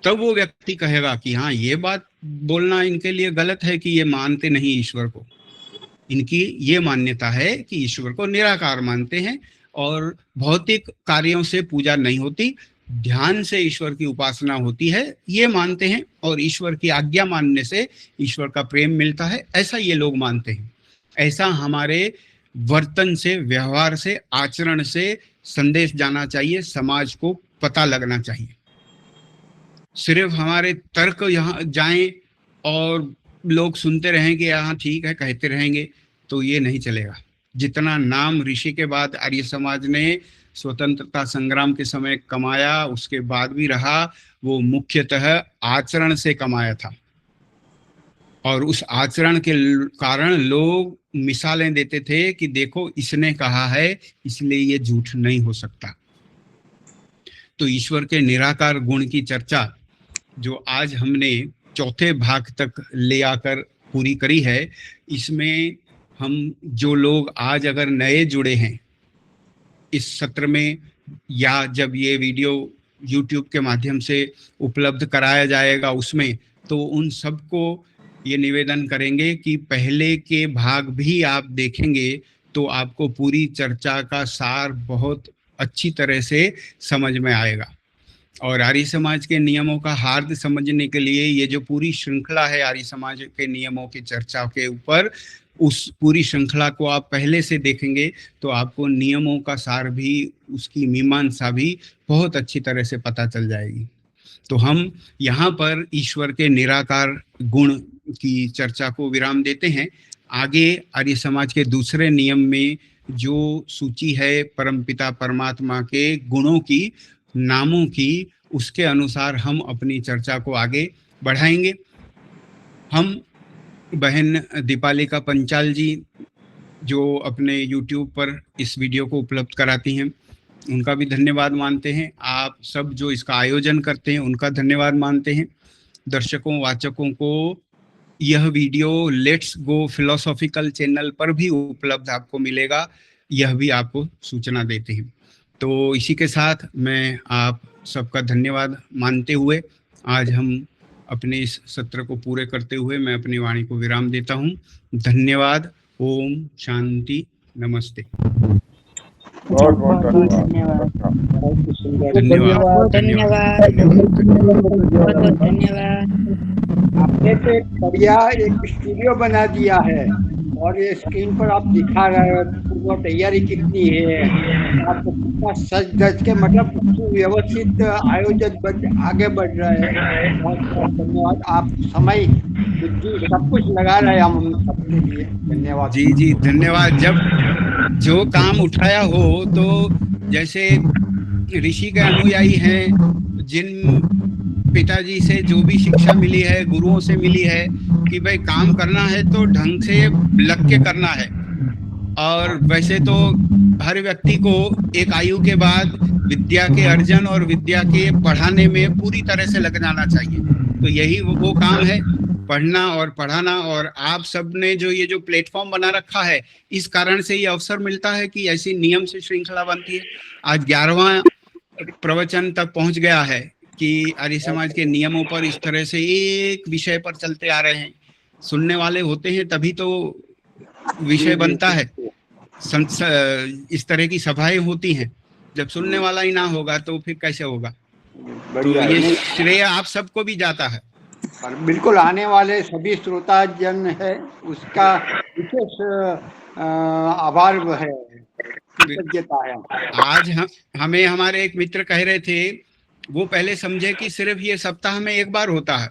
तब वो व्यक्ति कहेगा कि हाँ ये बात बोलना इनके लिए गलत है कि ये मानते नहीं ईश्वर को। इनकी ये मान्यता है कि ईश्वर को निराकार मानते हैं और भौतिक कार्यों से पूजा नहीं होती, ध्यान से ईश्वर की उपासना होती है, ये मानते हैं। और ईश्वर की आज्ञा मानने से ईश्वर का प्रेम मिलता है, ऐसा ये लोग मानते हैं। ऐसा हमारे वर्तन से, व्यवहार से, आचरण से संदेश जाना चाहिए, समाज को पता लगना चाहिए। सिर्फ हमारे तर्क यहाँ जाएं और लोग सुनते रहेंगे, हाँ ठीक है कहते रहेंगे, तो ये नहीं चलेगा। जितना नाम ऋषि के बाद आर्य समाज ने स्वतंत्रता संग्राम के समय कमाया, उसके बाद भी रहा, वो मुख्यतः आचरण से कमाया था। और उस आचरण के कारण लोग मिसालें देते थे कि देखो इसने कहा है इसलिए ये झूठ नहीं हो सकता। तो ईश्वर के निराकार गुण की चर्चा जो आज हमने चौथे भाग तक ले आकर पूरी करी है, इसमें हम जो लोग आज अगर नए जुड़े हैं इस सत्र में, या जब ये वीडियो YouTube के माध्यम से उपलब्ध कराया जाएगा उसमें, तो उन सबको ये निवेदन करेंगे कि पहले के भाग भी आप देखेंगे तो आपको पूरी चर्चा का सार बहुत अच्छी तरह से समझ में आएगा। और आर्य समाज के नियमों का हार्द समझने के लिए ये जो पूरी श्रृंखला है आर्य समाज के नियमों की चर्चा के ऊपर, उस पूरी श्रृंखला को आप पहले से देखेंगे तो आपको नियमों का सार भी, उसकी मीमांसा भी बहुत अच्छी तरह से पता चल जाएगी। तो हम यहाँ पर ईश्वर के निराकार गुण की चर्चा को विराम देते हैं। आगे आर्य समाज के दूसरे नियम में जो सूची है परमपिता परमात्मा के गुणों की, नामों की, उसके अनुसार हम अपनी चर्चा को आगे बढ़ाएंगे। हम बहन दीपालिका पंचाल जी जो अपने YouTube पर इस वीडियो को उपलब्ध कराती हैं, उनका भी धन्यवाद मानते हैं। आप सब जो इसका आयोजन करते हैं उनका धन्यवाद मानते हैं। दर्शकों वाचकों को यह video let's go philosophical channel पर भी उपलब्ध आपको मिलेगा, यह भी आपको सूचना देते हैं। तो इसी के साथ मैं आप सबका धन्यवाद मानते हुए आज हम अपने इस सत्र को पूरे करते हुए मैं अपनी वाणी को विराम देता हूँ। धन्यवाद। ओम शांति। नमस्ते। बहुत बहुत धन्यवाद। धन्यवाद। धन्यवाद। बहुत बहुत धन्यवाद। आपने तो एक बढ़िया एक स्टूडियो बना दिया है और ये स्क्रीन पर आप दिखा रहे हो पूर्व तैयारी कितनी है, आपको कितना सच धज के मतलब व्यवस्थित आयोजन आगे बढ़ रहा है। बहुत बहुत धन्यवाद। आप समय बुद्धि सब कुछ लगा रहे हैं हम सबके लिए। धन्यवाद। जी जी धन्यवाद। जब जो काम उठाया हो, तो जैसे ऋषि के अनुयायी हैं, जिन पिताजी से जो भी शिक्षा मिली है, गुरुओं से मिली है कि भाई काम करना है तो ढंग से लग के करना है। और वैसे तो हर व्यक्ति को एक आयु के बाद विद्या के अर्जन और विद्या के पढ़ाने में पूरी तरह से लग जाना चाहिए। तो यही वो काम है, पढ़ना और पढ़ाना। और आप सब ने जो ये प्लेटफॉर्म बना रखा है, इस कारण से ये अवसर मिलता है कि ऐसी नियम से श्रृंखला बनती है। आज 11वां प्रवचन तक पहुंच गया है कि आर्य समाज के नियमों पर इस तरह से एक विषय पर चलते आ रहे हैं। सुनने वाले होते हैं तभी तो विषय बनता है। इस तरह की सभाएं होती हैं, जब सुनने वाला ही ना होगा तो फिर कैसे होगा। तो ये श्रेय आप सबको भी जाता है। बिल्कुल, आने वाले सभी श्रोता जन है उसका विशेष आभार है, कृतज्ञता है। आज हमें हमारे एक मित्र कह रहे थे, वो पहले समझे कि सिर्फ ये सप्ताह में एक बार होता है।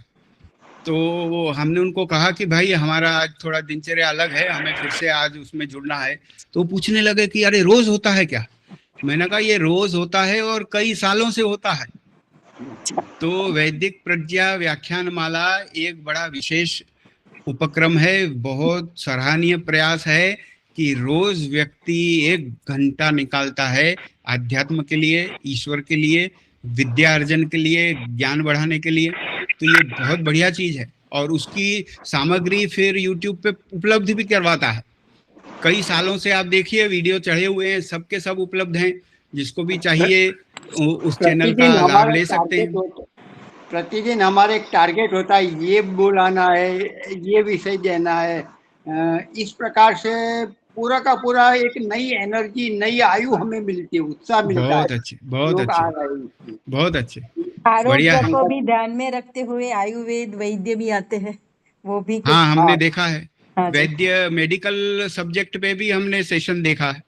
तो हमने उनको कहा कि भाई हमारा आज थोड़ा दिनचर्या अलग है, हमें फिर से आज उसमें जुड़ना है। तो पूछने लगे कि अरे रोज होता है क्या? मैंने कहा ये रोज होता है और कई सालों से होता है। तो वैदिक प्रज्ञा व्याख्यान माला एक बड़ा विशेष उपक्रम है, बहुत सराहनीय प्रयास है कि रोज व्यक्ति 1 घंटा निकालता है आध्यात्म के लिए, ईश्वर के लिए, विद्या अर्जन के लिए, ज्ञान बढ़ाने के लिए। तो ये बहुत बढ़िया चीज है और उसकी सामग्री फिर YouTube पे उपलब्ध भी करवाता है। कई सालों से आप देखिए वीडियो चढ़े हुए हैं, सबके सब उपलब्ध हैं। जिसको भी चाहिए उस चैनल का लाभ ले सकते हैं। प्रतिदिन हमारा एक टारगेट होता है, ये बुलाना है, ये विषय देना है। इस प्रकार से पूरा का पूरा एक नई एनर्जी, नई आयु हमें मिलती है, उत्साह मिलता है। बहुत अच्छे, बहुत अच्छे, बहुत अच्छे, बढ़िया आरोग्य है। को भी ध्यान में रखते हुए आयुर्वेद वैद्य भी आते हैं, वो भी हाँ हमने देखा है। हाँ जी। वैद्य मेडिकल सब्जेक्ट पे भी हमने सेशन देखा है।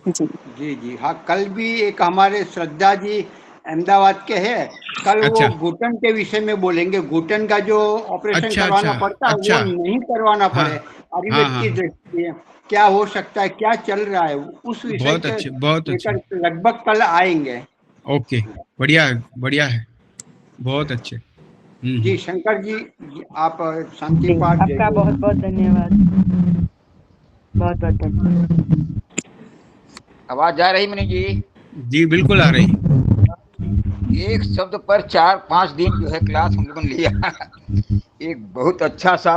जी जी हाँ, कल भी एक हमारे श्रद्धा जी अहमदाबाद के हैं। कल अच्छा। वो घुटन के विषय में बोलेंगे, घुटन का जो ऑपरेशन अच्छा, करवाना अच्छा, पड़ता है अच्छा। वो नहीं करवाना हाँ, पड़े, हाँ, आयुर्वेद हाँ, की हाँ। दृष्टि से क्या हो सकता है, क्या चल रहा है, उस विषय बहुत से अच्छे, बहुत अच्छे। लेकर लगभग कल आएंगे। ओके, बढ़िया है, बढ़िया है, बहुत अच्छे। जी शंकर जी, आप शांति जी, पाठ दे आपका दो। बहुत बहुत धन्यवाद। बहुत बहुत धन्यवाद। आवाज आ रही मनी जी? जी बिल्कुल आ रही। एक शब्द पर 4-5 दिन जो है क्लास हम लोगों ने लिया। एक बहुत अच्छा सा